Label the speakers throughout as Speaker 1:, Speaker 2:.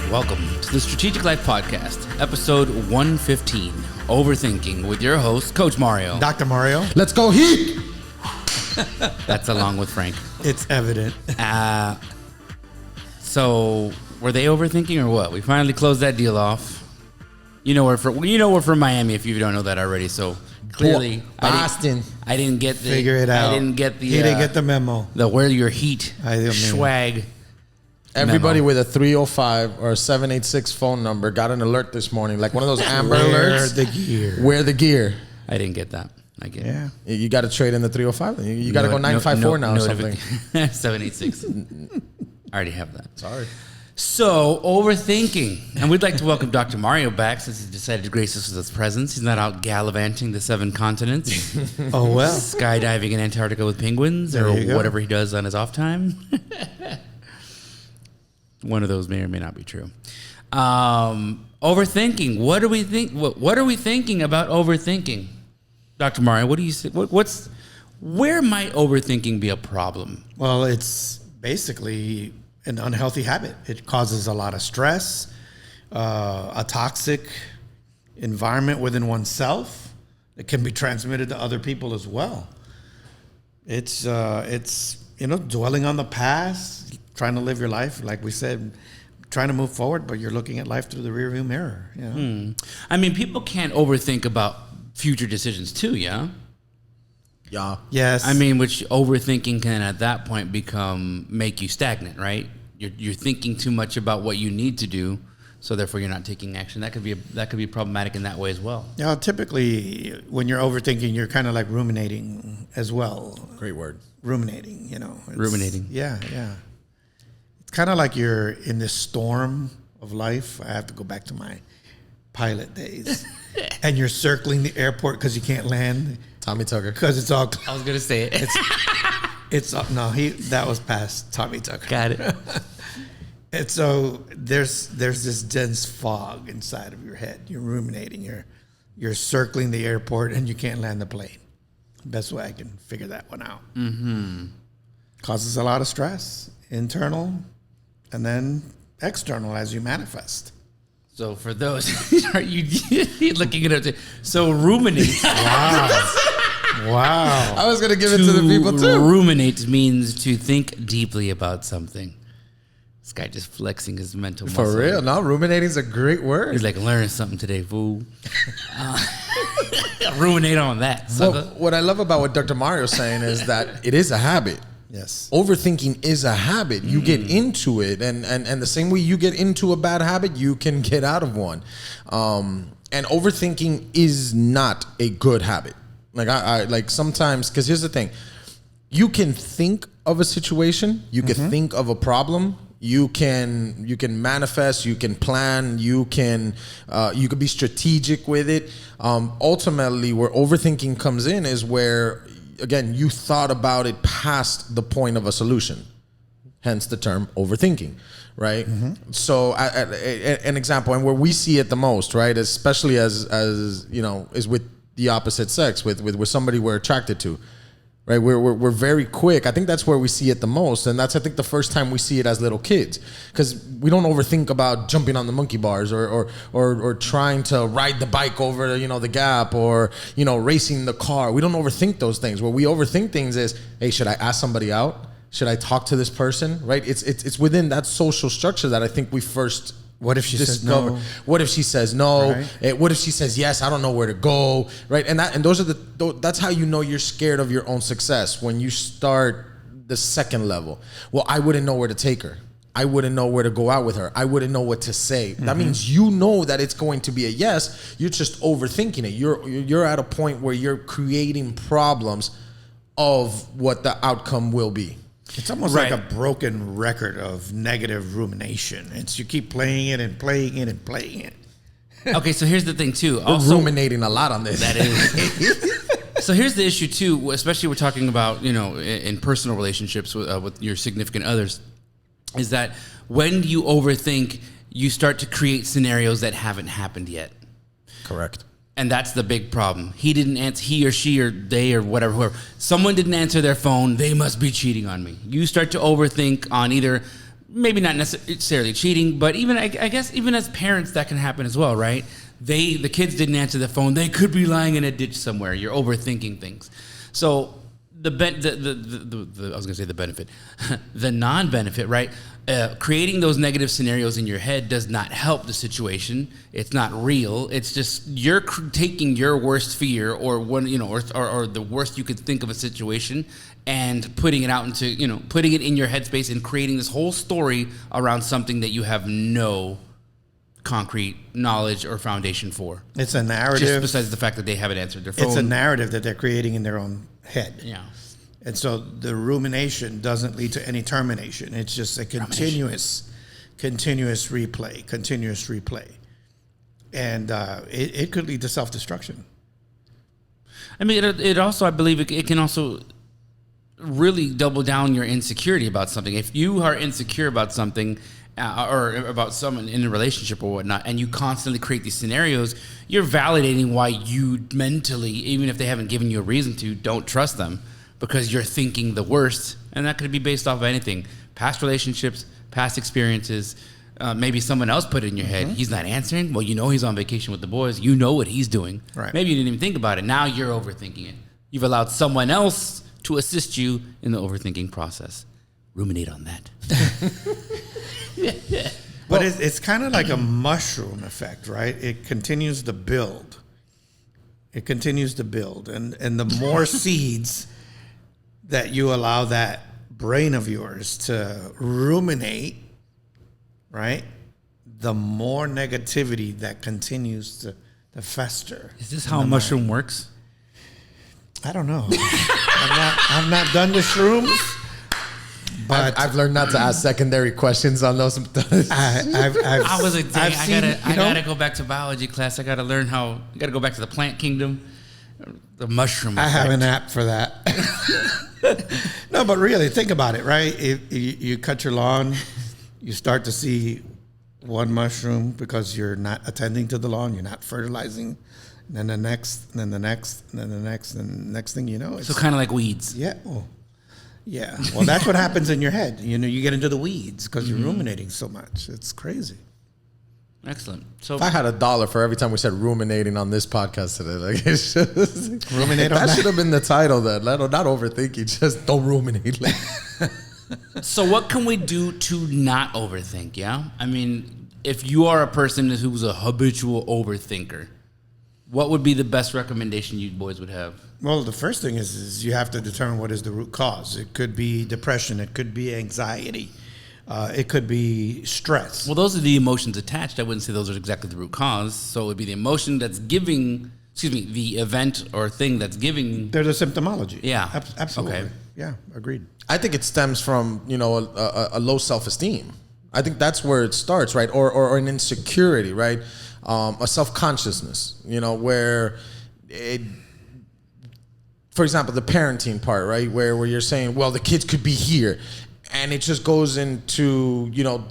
Speaker 1: Welcome to the Strategic Life Podcast, episode 115, Overthinking, with your host, Coach Mario.
Speaker 2: Dr. Mario.
Speaker 3: Let's go Heat!
Speaker 1: That's along with Frank.
Speaker 2: It's evident.
Speaker 1: So, were they overthinking or what? We finally closed that deal off. You know we're from Miami if you don't know that already. So clearly,
Speaker 3: Boston.
Speaker 1: I didn't get the
Speaker 2: Figure it out.
Speaker 1: I didn't get the.
Speaker 2: He didn't get the memo.
Speaker 1: The where your heat
Speaker 2: mean-
Speaker 1: swag.
Speaker 3: Everybody
Speaker 1: memo.
Speaker 3: with a 305 or a 786 phone number got an alert this morning, like one of those Amber
Speaker 2: Wear
Speaker 3: alerts.
Speaker 2: the gear.
Speaker 3: Wear the gear.
Speaker 1: I didn't get that. I get it.
Speaker 2: Yeah.
Speaker 3: You got to trade in the 305. Then. You got to go 954 now or something.
Speaker 1: 786. I already have that.
Speaker 3: Sorry.
Speaker 1: So, overthinking. And we'd like to welcome Dr. Mario back since he decided to grace us with his presence. He's not out gallivanting the 7 continents,
Speaker 2: Oh, well.
Speaker 1: skydiving in Antarctica with penguins,
Speaker 2: There
Speaker 1: or
Speaker 2: you go.
Speaker 1: whatever he does on his off time. One of those may or may not be true. Overthinking. What do we think? What are we thinking about overthinking? Dr. Mario, what do you say? Where might overthinking be a problem?
Speaker 2: Well, it's basically an unhealthy habit. It causes a lot of stress, a toxic environment within oneself. It can be transmitted to other people as well. It's dwelling on the past, trying to live your life, like we said, trying to move forward, but you're looking at life through the rearview mirror. You know?
Speaker 1: I mean, people can't overthink about future decisions too, yeah?
Speaker 3: Yeah.
Speaker 2: Yes.
Speaker 1: I mean, which overthinking can at that point make you stagnant, right? You're thinking too much about what you need to do, so therefore you're not taking action. That could be problematic in that way as well.
Speaker 2: Yeah, typically when you're overthinking, you're kind of like ruminating as well.
Speaker 3: Great word.
Speaker 2: Ruminating, you know.
Speaker 1: Ruminating.
Speaker 2: Yeah. It's kind of like you're in this storm of life. I have to go back to my pilot days. And you're circling the airport because you can't land.
Speaker 3: Tommy Tucker.
Speaker 2: Because it's all...
Speaker 1: I was gonna say it.
Speaker 2: That was past Tommy Tucker.
Speaker 1: Got it.
Speaker 2: And so there's this dense fog inside of your head. You're ruminating. You're circling the airport and you can't land the plane. Best way I can figure that one out. Mm-hmm. Causes a lot of stress, internal, and then external as you manifest.
Speaker 1: So for those, are you looking it up? So ruminate.
Speaker 2: Wow.
Speaker 3: I was going to give it to the people too.
Speaker 1: Ruminate means to think deeply about something. This guy just flexing his mental muscle.
Speaker 3: For real. No, ruminating is a great word.
Speaker 1: He's like, learn something today, fool. Ruminate on that.
Speaker 3: Well, what I love about what Dr. Mario is saying is that it is a habit.
Speaker 2: Yes.
Speaker 3: Overthinking is a habit. You get into it, and the same way you get into a bad habit, you can get out of one. And overthinking is not a good habit. Like I like sometimes, because here's the thing: you can think of a situation, you can think of a problem, you can manifest, you can plan, you can be strategic with it. Ultimately, where overthinking comes in is where, again, you thought about it past the point of a solution, hence the term overthinking, right? So an example, and where we see it the most, right, especially as you know, is with the opposite sex, with somebody we're attracted to, right? We're very quick. I think that's where we see it the most, and that's, I think, the first time we see it as little kids, because we don't overthink about jumping on the monkey bars or trying to ride the bike over, the gap, or racing the car. We don't overthink those things. Where we overthink things is, hey, should I ask somebody out? Should I talk to this person? Right? It's within that social structure that I think we first.
Speaker 2: What if she says no?
Speaker 3: What if she says no?
Speaker 2: Right.
Speaker 3: What if she says yes? I don't know where to go. Right? And that's how you know you're scared of your own success, when you start the second level. Well, I wouldn't know where to take her. I wouldn't know where to go out with her. I wouldn't know what to say. That means you know that it's going to be a yes. You're just overthinking it. You're at a point where you're creating problems of what the outcome will be.
Speaker 2: It's almost like a broken record of negative rumination. You keep playing it and playing it and playing it.
Speaker 1: Okay, so here's the thing too.
Speaker 3: We're ruminating a lot on this.
Speaker 1: That is. So here's the issue too, especially we're talking about, in personal relationships with your significant others, is that when you overthink, you start to create scenarios that haven't happened yet.
Speaker 3: Correct.
Speaker 1: And that's the big problem. He didn't answer, he or she or they or whatever, whoever. Someone didn't answer their phone. They must be cheating on me. You start to overthink on either maybe not necessarily cheating, but even I guess even as parents that can happen as well, right? The kids didn't answer the phone. They could be lying in a ditch somewhere. You're overthinking things. So I was gonna say the benefit, the non-benefit, right? Creating those negative scenarios in your head does not help the situation. It's not real. It's just you're taking your worst fear or one, or the worst you could think of a situation and putting it out into, putting it in your headspace and creating this whole story around something that you have no concrete knowledge or foundation for.
Speaker 2: It's a narrative.
Speaker 1: Just besides the fact that they haven't answered their phone.
Speaker 2: It's a narrative that they're creating in their own head.
Speaker 1: Yeah.
Speaker 2: And so the rumination doesn't lead to any termination. It's just a continuous replay. And it could lead to self-destruction.
Speaker 1: I mean, it also, I believe it can also really double down your insecurity about something. If you are insecure about something or about someone in a relationship or whatnot, and you constantly create these scenarios, you're validating why you mentally, even if they haven't given you a reason to, don't trust them because you're thinking the worst. And that could be based off of anything. Past relationships, past experiences, maybe someone else put it in your head. He's not answering. Well, he's on vacation with the boys. You know what he's doing.
Speaker 2: Right.
Speaker 1: Maybe you didn't even think about it. Now you're overthinking it. You've allowed someone else to assist you in the overthinking process. Ruminate on that.
Speaker 2: But it's kind of like a mushroom effect, right? It continues to build. And the more seeds that you allow that brain of yours to ruminate, right? The more negativity that continues to fester.
Speaker 1: Is this how a mushroom works?
Speaker 2: I don't know. I've not done the shrooms. But
Speaker 3: I've learned not to ask secondary questions on those.
Speaker 1: I was like, dang, I gotta go back to biology class. I gotta learn I gotta go back to the plant kingdom, the mushroom effect.
Speaker 2: I have an app for that. No, but really, think about it, right? If you cut your lawn, you start to see one mushroom because you're not attending to the lawn, you're not fertilizing. And then the next, and then the next, and then the next, and the next thing you know, it's
Speaker 1: So kind of like weeds.
Speaker 2: Yeah. Yeah. Well, that's what happens in your head. You get into the weeds because you're ruminating so much. It's crazy.
Speaker 1: Excellent. So
Speaker 3: If I had $1 for every time we said ruminating on this podcast today, like it's just,
Speaker 2: Ruminate on
Speaker 3: that
Speaker 2: that.
Speaker 3: should have been the title. Then not overthinking, just don't ruminate.
Speaker 1: So what can we do to not overthink? Yeah, I mean, if you are a person who's a habitual overthinker, what would be the best recommendation you boys would have?
Speaker 2: Well, the first thing is you have to determine what is the root cause. It could be depression. It could be anxiety. It could be stress.
Speaker 1: Well, those are the emotions attached. I wouldn't say those are exactly the root cause. So it would be the emotion that's giving, the event or thing that's giving.
Speaker 2: There's a symptomology.
Speaker 1: Yeah.
Speaker 2: Absolutely.
Speaker 1: Okay.
Speaker 2: Yeah, agreed.
Speaker 3: I think it stems from a low self-esteem. I think that's where it starts, right? Or an insecurity, right? A self-consciousness, where it. For example, the parenting part, right? Where you're saying, well, the kids could be here. And it just goes into,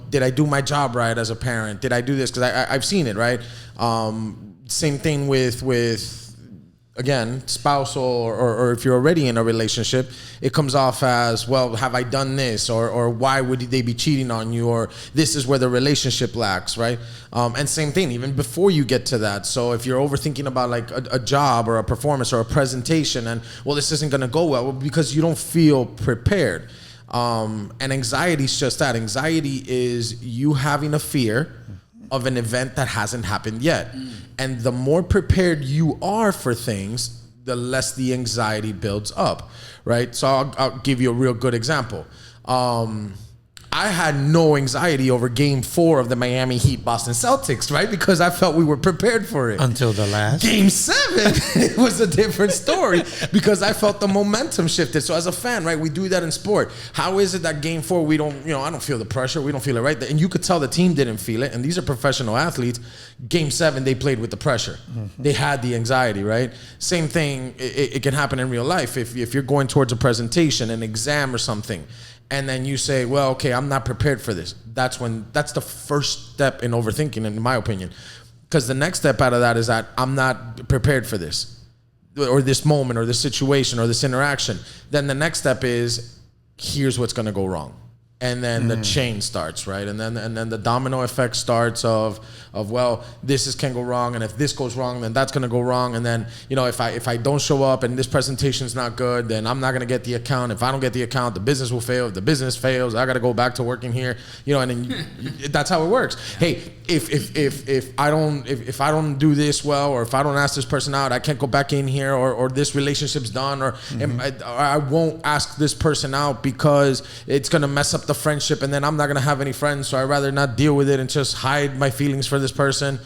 Speaker 3: did I do my job right as a parent? Did I do this? Because I've seen it, right? Same thing with again, spousal or if you're already in a relationship, it comes off as, well, have I done this? Or why would they be cheating on you? Or this is where the relationship lacks, right? And same thing, even before you get to that. So if you're overthinking about like a job or a performance or a presentation and, well, this isn't going to go well because you don't feel prepared. And anxiety is just that. Anxiety is you having a fear of an event that hasn't happened yet. And the more prepared you are for things, the less the anxiety builds up, right? So I'll give you a real good example. I had no anxiety over Game 4 of the Miami Heat Boston Celtics, right? Because I felt we were prepared for it.
Speaker 2: Until the last.
Speaker 3: Game 7, it was a different story because I felt the momentum shifted. So as a fan, right, we do that in sport. How is it that Game 4, we don't, I don't feel the pressure. We don't feel it, right? And you could tell the team didn't feel it. And these are professional athletes. Game 7, they played with the pressure. Mm-hmm. They had the anxiety, right? Same thing, it can happen in real life. If you're going towards a presentation, an exam or something, and then you say, well, okay, I'm not prepared for this. That's the first step in overthinking, in my opinion. Because the next step out of that is that I'm not prepared for this, or this moment, or this situation, or this interaction. Then the next step is, here's what's going to go wrong. And then the chain starts, right? And then the domino effect starts of well, can go wrong, and if this goes wrong, then that's gonna go wrong. And then, if I don't show up and this presentation is not good, then I'm not gonna get the account. If I don't get the account, the business will fail. If the business fails, I gotta go back to working here. And then that's how it works. Hey, if I don't do this well, or if I don't ask this person out, I can't go back in here, or this relationship's done, or I won't ask this person out because it's gonna mess up the friendship, and then I'm not gonna have any friends, so I'd rather not deal with it and just hide my feelings for this person.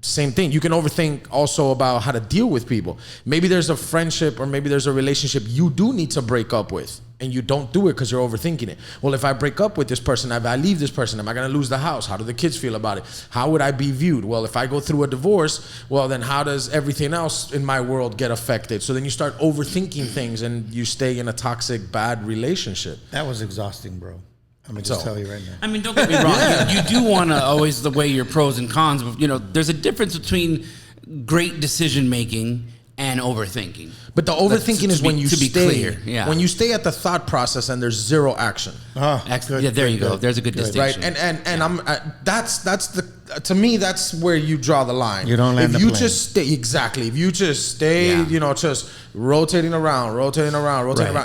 Speaker 3: Same thing. You can overthink also about how to deal with people. Maybe there's a friendship, or maybe there's a relationship you do need to break up with, and you don't do it because you're overthinking it. Well, if I break up with this person, if I leave this person, am I gonna lose the house? How do the kids feel about it? How would I be viewed? Well, if I go through a divorce, well, then how does everything else in my world get affected? So then you start overthinking things, and you stay in a toxic, bad relationship.
Speaker 2: That was exhausting, bro. I'm going to just tell you right now.
Speaker 1: I mean, don't get me wrong. You do want to always weigh your pros and cons, but, there's a difference between great decision making and overthinking.
Speaker 3: But the overthinking is when you stay,
Speaker 1: yeah.
Speaker 3: when you stay at the thought process and there's zero action.
Speaker 2: Oh,
Speaker 1: excellent. Yeah, there you go. There's a good distinction.
Speaker 3: Right, and to me, that's where you draw the line.
Speaker 2: You don't land
Speaker 3: if you just stay if you just stay, just rotating around,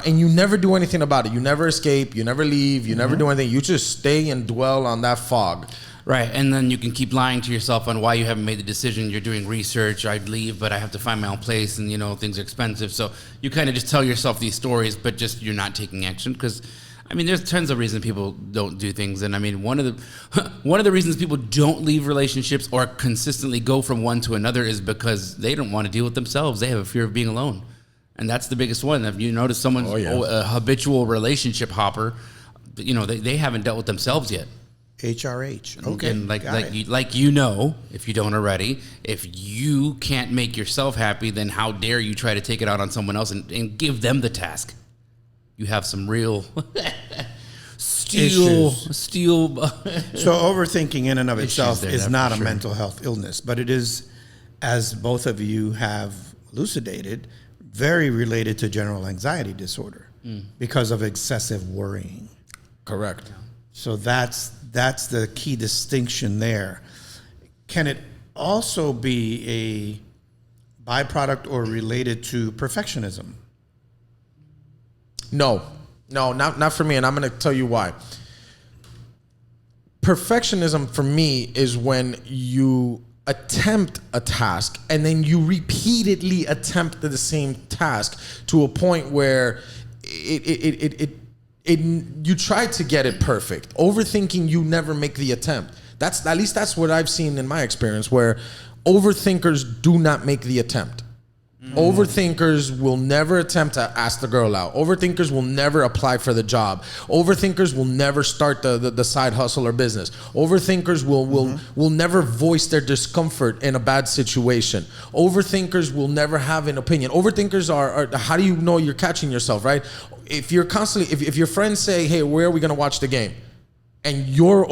Speaker 3: and you never do anything about it. You never escape. You never leave. You never do anything. You just stay and dwell on that fog.
Speaker 1: Right, and then you can keep lying to yourself on why you haven't made the decision. You're doing research. I'd leave, but I have to find my own place, and things are expensive. So you kind of just tell yourself these stories, but just you're not taking action. Because, there's tons of reasons people don't do things, and one of the reasons people don't leave relationships or consistently go from one to another is because they don't want to deal with themselves. They have a fear of being alone, and that's the biggest one. If you notice someone's a habitual relationship hopper, they haven't dealt with themselves yet.
Speaker 2: HRH. Okay.
Speaker 1: And if you don't already, if you can't make yourself happy, then how dare you try to take it out on someone else and give them the task? You have some real steel.
Speaker 2: So overthinking in and of itself is not a mental health illness, but it is, as both of you have elucidated, very related to general anxiety disorder because of excessive worrying.
Speaker 3: Correct.
Speaker 2: So that's the key distinction there. Can it also be a byproduct or related to perfectionism?
Speaker 3: No, not for me, and I'm going to tell you why. Perfectionism for me is when you attempt a task and then you repeatedly attempt the same task to a point where you try to get it perfect. Overthinking, you never make the attempt. That's what I've seen in my experience, where overthinkers do not make the attempt. Overthinkers will never attempt to ask the girl out. Overthinkers will never apply for the job. Overthinkers will never start the side hustle or business. Overthinkers will never voice their discomfort in a bad situation. Overthinkers will never have an opinion. Overthinkers are how do you know you're catching yourself, right? If you're constantly, if your friends say, hey, where are we going to watch the game? And your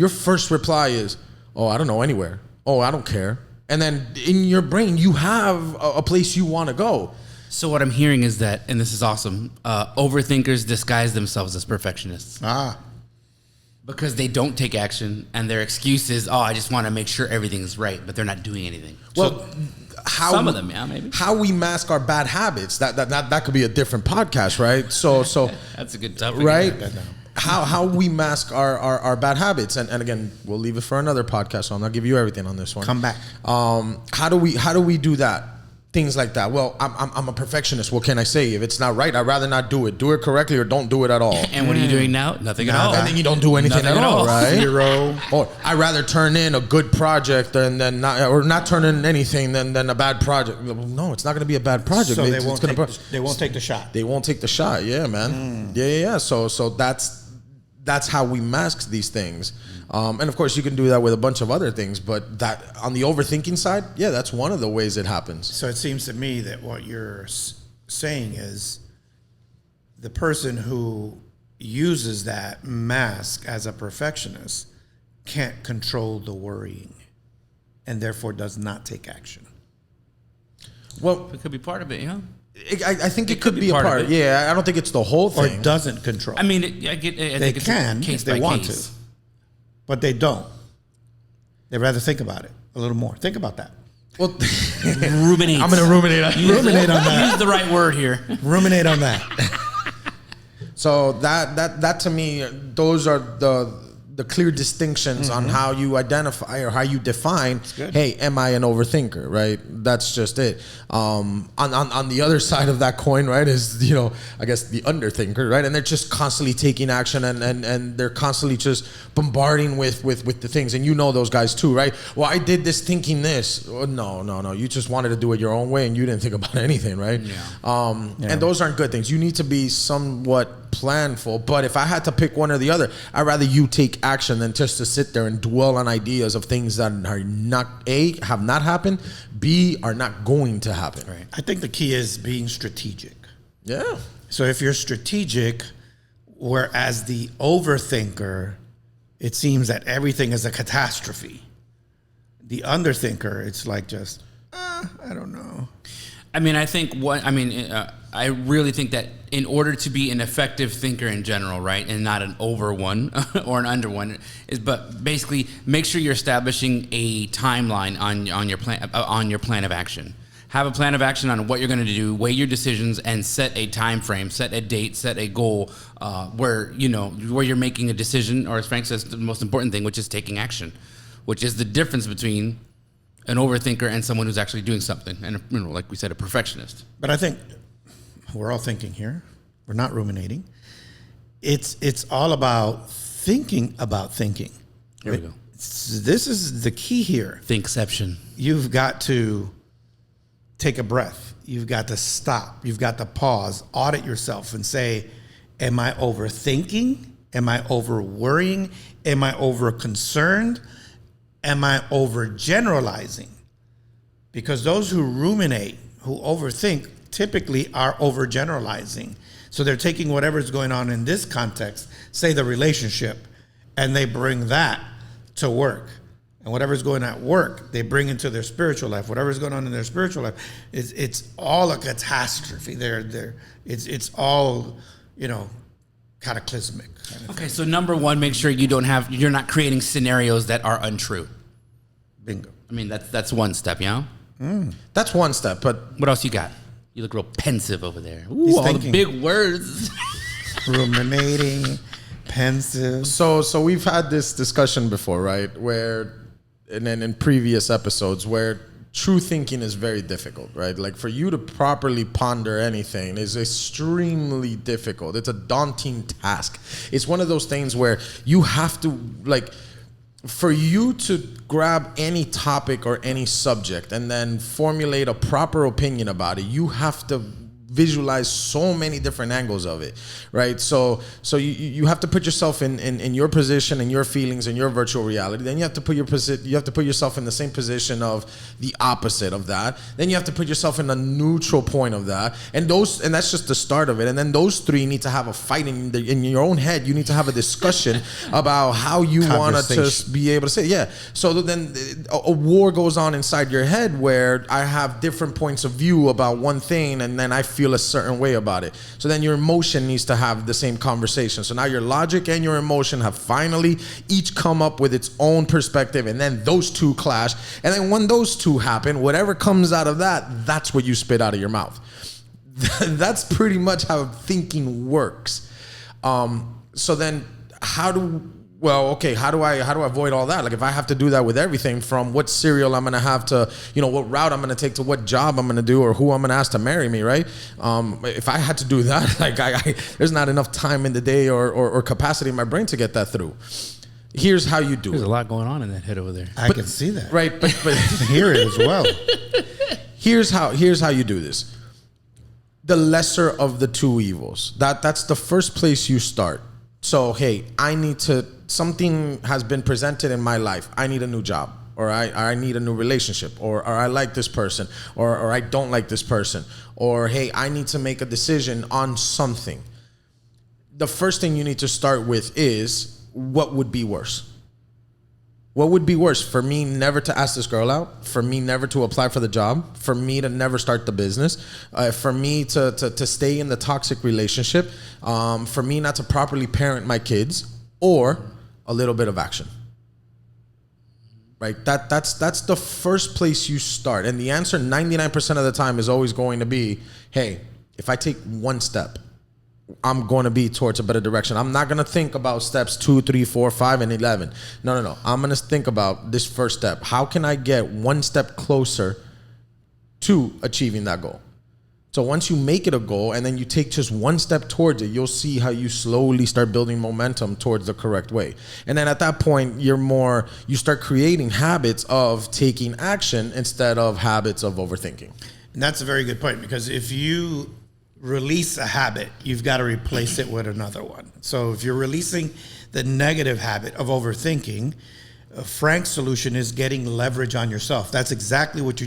Speaker 3: first reply is, oh, I don't know, anywhere. Oh, I don't care. And then in your brain, you have a place you want to go.
Speaker 1: So what I'm hearing is that, and this is awesome, overthinkers disguise themselves as perfectionists. Because they don't take action, and their excuse is, I just want to make sure everything's right, but they're not doing anything.
Speaker 3: Well,
Speaker 1: some of them, maybe.
Speaker 3: How we mask our bad habits, that could be a different podcast, right? So
Speaker 1: that's a good topic.
Speaker 3: Right? How we mask our bad habits, and again, we'll leave it for another podcast, so I'm not giving you everything on this one.
Speaker 2: Come back.
Speaker 3: How do we do that? Things like that. Well, I'm a perfectionist. What can I say? If it's not right, I'd rather not do it. Do it correctly or don't do it at all.
Speaker 1: And what are you doing now? Nothing at all.
Speaker 3: And then you don't do anything at all, right?
Speaker 2: Zero.
Speaker 3: Or I'd rather turn in a good project and then not turn in anything than a bad project. No, it's not going to be a bad project.
Speaker 2: So they won't take the shot.
Speaker 3: They won't take the shot. Yeah, man. Yeah. So that's how we mask these things. And of course, you can do that with a bunch of other things, but that on the overthinking side, that's one of the ways it happens.
Speaker 2: So it seems to me that what you're saying is the person who uses that mask as a perfectionist can't control the worrying and therefore does not take action.
Speaker 3: Well,
Speaker 1: it could be part of it,
Speaker 3: I think it could be a
Speaker 1: part of
Speaker 3: part.
Speaker 1: it.
Speaker 3: Yeah, I don't think it's the whole
Speaker 2: Or
Speaker 3: thing.
Speaker 2: doesn't control.
Speaker 1: I mean, I
Speaker 2: they
Speaker 1: think it's
Speaker 2: can
Speaker 1: case
Speaker 2: if they
Speaker 1: by
Speaker 2: want
Speaker 1: case.
Speaker 2: to, but they don't. They rather think about it a little more. Think about that.
Speaker 3: Well,
Speaker 1: Ruminate.
Speaker 3: I'm going to ruminate on
Speaker 2: Ruminate on that.
Speaker 1: Use the right word here.
Speaker 2: Ruminate on that.
Speaker 3: So that to me, those are the clear distinctions on how you identify or how you define, hey, am I an overthinker, right? That's just it. On the other side of that coin, right, is, I guess the underthinker, right? And they're just constantly taking action and they're constantly just bombarding with the things. And those guys too, right? Well, I did this thinking this. Oh, no. You just wanted to do it your own way and you didn't think about anything, right? Yeah. And those aren't good things. You need to be somewhat planful, but if I had to pick one or the other, I'd rather you take action than just to sit there and dwell on ideas of things that are not, A, have not happened, B, are not going to happen.
Speaker 1: Right.
Speaker 2: I think the key is being strategic.
Speaker 3: Yeah.
Speaker 2: So if you're strategic, whereas the overthinker, it seems that everything is a catastrophe. The underthinker, it's like just, I don't know.
Speaker 1: I mean, I really think that in order to be an effective thinker in general, right, and not an over one or an under one, but basically make sure you're establishing a timeline on your plan of action. Have a plan of action on what you're going to do, weigh your decisions, and set a time frame, set a date, set a goal where you're making a decision, or as Frank says, the most important thing, which is taking action, which is the difference between an overthinker and someone who's actually doing something, and like we said, a perfectionist.
Speaker 2: But I think we're all thinking here. We're not ruminating. It's all about thinking about thinking.
Speaker 1: Here we go.
Speaker 2: This is the key here.
Speaker 1: Thinkception.
Speaker 2: You've got to take a breath. You've got to stop. You've got to pause, audit yourself and say, am I overthinking? Am I over worrying? Am I over concerned? Am I overgeneralizing? Because those who ruminate, who overthink, typically are overgeneralizing. So they're taking whatever's going on in this context, say the relationship, and they bring that to work. And whatever's going on at work, they bring into their spiritual life. Whatever's going on in their spiritual life, it's all a catastrophe. It's all, cataclysmic. Kind of
Speaker 1: Okay,
Speaker 2: thing.
Speaker 1: so number one, make sure you're not creating scenarios that are untrue.
Speaker 2: Bingo.
Speaker 1: I mean, that's one step,
Speaker 3: That's one step, but
Speaker 1: What else you got? You look real pensive over there. Ooh,
Speaker 2: He's
Speaker 1: all
Speaker 2: thinking.
Speaker 1: the big words.
Speaker 2: Ruminating, pensive.
Speaker 3: so we've had this discussion before, right? And then in previous episodes where true thinking is very difficult, right? Like for you to properly ponder anything is extremely difficult. It's a daunting task. It's one of those things where you have to, like, for you to grab any topic or any subject and then formulate a proper opinion about it, you have to visualize so many different angles of it, right? So you have to put yourself in your position and your feelings and your virtual reality. Then you have to put yourself in the same position of the opposite of that. Then you have to put yourself in a neutral point of that. And that's just the start of it. And then those three need to have a fight in your own head. You need to have a discussion about how you want to just be able to say, yeah. So then a war goes on inside your head where I have different points of view about one thing, and then I feel a certain way about it. So then your emotion needs to have the same conversation. So now your logic and your emotion have finally each come up with its own perspective, and then those two clash. And then when those two happen, whatever comes out of that, that's what you spit out of your mouth. That's pretty much how thinking works. So then how do I avoid all that? Like if I have to do that with everything from what cereal I'm going to have to, what route I'm going to take to what job I'm going to do or who I'm going to ask to marry me, right? If I had to do that, like there's not enough time in the day or capacity in my brain to get that through. Here's how you do
Speaker 1: There's
Speaker 3: it.
Speaker 1: a lot going on in that head over there.
Speaker 2: I can see that.
Speaker 3: Right, but
Speaker 2: Hear it as well.
Speaker 3: here's how you do this. The lesser of the two evils. That's the first place you start. So, hey, something has been presented in my life. I need a new job, or I need a new relationship, or I like this person, or I don't like this person, or hey, I need to make a decision on something. The first thing you need to start with is, what would be worse? What would be worse? For me never to ask this girl out, for me never to apply for the job, for me to never start the business, for me to stay in the toxic relationship, for me not to properly parent my kids, or a little bit of action. Right? That's the first place you start. And the answer 99% of the time is always going to be, hey, if I take one step, I'm going to be towards a better direction. I'm not going to think about steps 2, 3, 4, 5, and 11. No. I'm going to think about this first step. How can I get one step closer to achieving that goal? So once you make it a goal and then you take just one step towards it, you'll see how you slowly start building momentum towards the correct way. And then at that point, you start creating habits of taking action instead of habits of overthinking.
Speaker 2: And that's a very good point, because if you release a habit, you've got to replace it with another one. So if you're releasing the negative habit of overthinking, Frank's solution is getting leverage on yourself. That's exactly what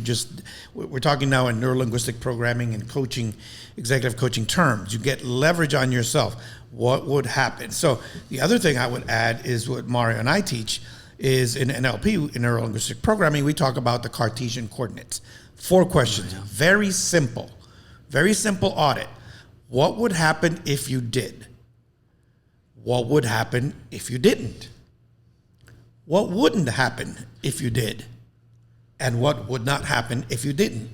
Speaker 2: we're talking now in neurolinguistic programming and coaching, executive coaching terms. You get leverage on yourself. What would happen? So the other thing I would add is what Mario and I teach is in NLP, in neurolinguistic programming, we talk about the Cartesian coordinates. 4 questions, very simple audit. What would happen if you did? What would happen if you didn't? What wouldn't happen if you did? And what would not happen if you didn't?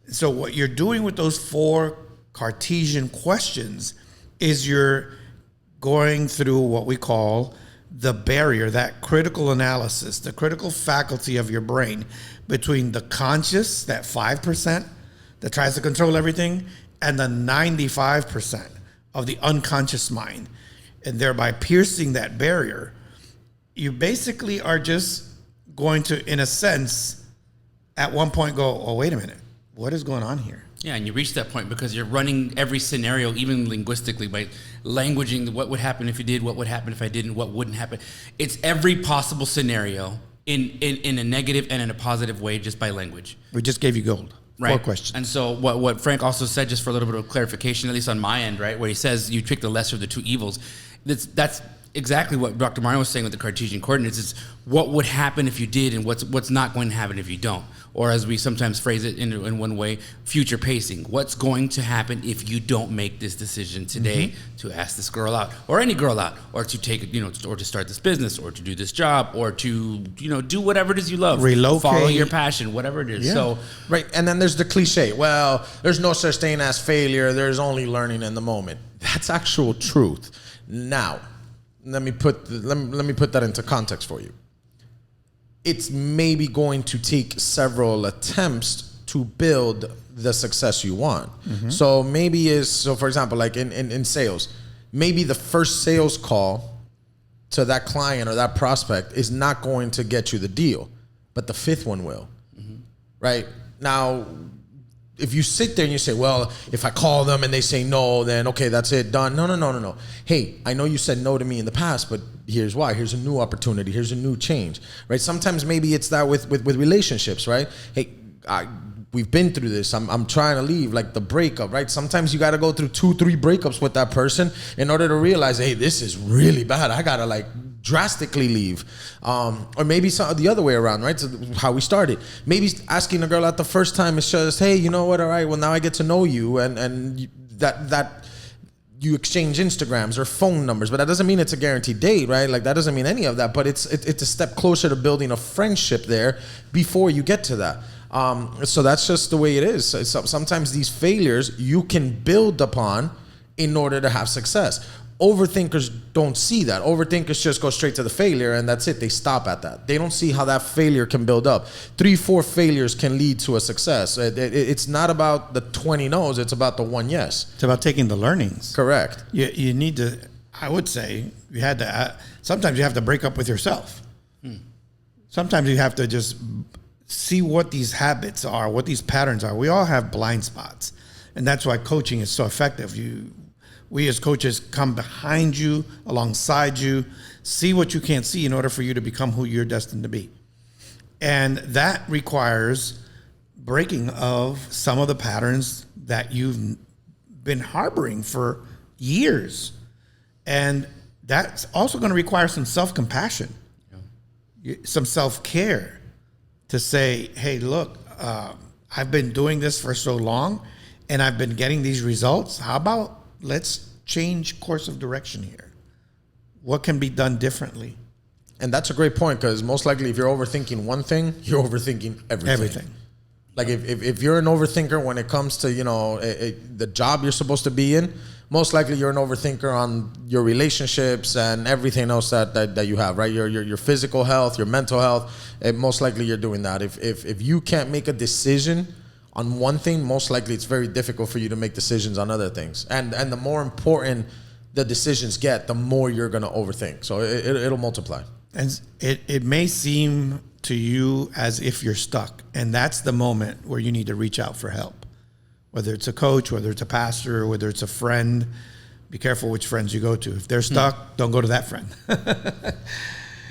Speaker 2: So what you're doing with those 4 Cartesian questions is you're going through what we call the barrier, that critical analysis, the critical faculty of your brain between the conscious, that 5%, that tries to control everything, and the 95% of the unconscious mind. And thereby piercing that barrier, you basically are just going to, in a sense, at one point go, oh, wait a minute, what is going on here?
Speaker 1: Yeah, and you reach that point because you're running every scenario, even linguistically, by languaging what would happen if you did, what would happen if I didn't, what wouldn't happen. It's every possible scenario in a negative and in a positive way just by language.
Speaker 2: We just gave you gold.
Speaker 1: Right.
Speaker 2: 4 questions.
Speaker 1: And so what Frank also said, just for a little bit of clarification, at least on my end, right, where he says you pick the lesser of the 2 evils, that's exactly what Dr. Mario was saying with the Cartesian coordinates. It's what would happen if you did and what's not going to happen if you don't. Or as we sometimes phrase it in one way, future pacing. What's going to happen if you don't make this decision today to ask this girl out, or any girl out, or to take, or to start this business, or to do this job, or to, do whatever it is you love.
Speaker 2: Relocate.
Speaker 1: Follow your passion, whatever it is.
Speaker 2: Yeah.
Speaker 1: So,
Speaker 3: right. And then there's the cliche. Well, there's no such thing as failure. There's only learning in the moment. That's actual truth. Now, let me put that into context for you. It's maybe going to take several attempts to build the success you want. So for example, like in sales, maybe the first sales call to that client or that prospect is not going to get you the deal, but the 5th one will. Right? Now, if you sit there and you say, well, if I call them and they say no, then okay, that's it, done. No. Hey, I know you said no to me in the past, but here's why. Here's a new opportunity. Here's a new change, right? Sometimes maybe it's that with relationships, right? Hey, we've been through this. I'm trying to leave, like the breakup, right? Sometimes you got to go through 2-3 breakups with that person in order to realize, hey, this is really bad. I got to drastically leave. Or maybe the other way around, right? So how we started. Maybe asking a girl out the first time is just, hey, you know what? All right, well, now I get to know you, and that you exchange Instagrams or phone numbers, but that doesn't mean it's a guaranteed date, right? Like that doesn't mean any of that, but it's a step closer to building a friendship there before you get to that. So that's just the way it is. So sometimes these failures you can build upon in order to have success. Overthinkers don't see that. Overthinkers just go straight to the failure and that's it. They stop at that. They don't see how that failure can build up. 3-4 failures can lead to a success. It's not about the 20 no's. It's about the 1 yes.
Speaker 2: It's about taking the learnings.
Speaker 3: Correct.
Speaker 2: You need to, I would say, sometimes you have to break up with yourself. Sometimes you have to just see what these habits are, what these patterns are. We all have blind spots. And that's why coaching is so effective. We as coaches come behind you, alongside you, see what you can't see in order for you to become who you're destined to be. And that requires breaking of some of the patterns that you've been harboring for years. And that's also going to require some self-compassion. some self-care to say, hey, look, I've been doing this for so long and I've been getting these results. How about let's change course of direction here? What can be done differently?
Speaker 3: And that's a great point, because most likely if you're overthinking one thing, you're overthinking everything. Like if you're an overthinker when it comes to, the job you're supposed to be in, most likely you're an overthinker on your relationships and everything else that you have, right? Your physical health, your mental health, and most likely you're doing that. If you can't make a decision on one thing, most likely it's very difficult for you to make decisions on other things. And the more important the decisions get, the more you're going to overthink. So it'll multiply.
Speaker 2: And it may seem to you as if you're stuck. And that's the moment where you need to reach out for help. Whether it's a coach, whether it's a pastor, whether it's a friend. Be careful which friends you go to. If they're stuck, don't go to that friend.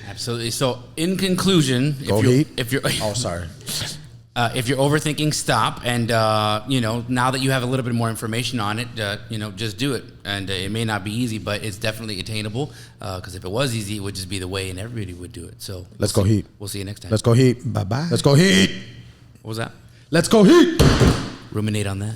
Speaker 1: Absolutely. So in conclusion, if you're if you're overthinking, stop. And, now that you have a little bit more information on it, just do it. And it may not be easy, but it's definitely attainable. Because if it was easy, it would just be the way and everybody would do it. So
Speaker 3: let's go Heat.
Speaker 1: We'll see you next time.
Speaker 3: Let's go Heat.
Speaker 2: Bye-bye.
Speaker 3: Let's go Heat.
Speaker 1: What was that?
Speaker 3: Let's go Heat.
Speaker 1: Ruminate on that.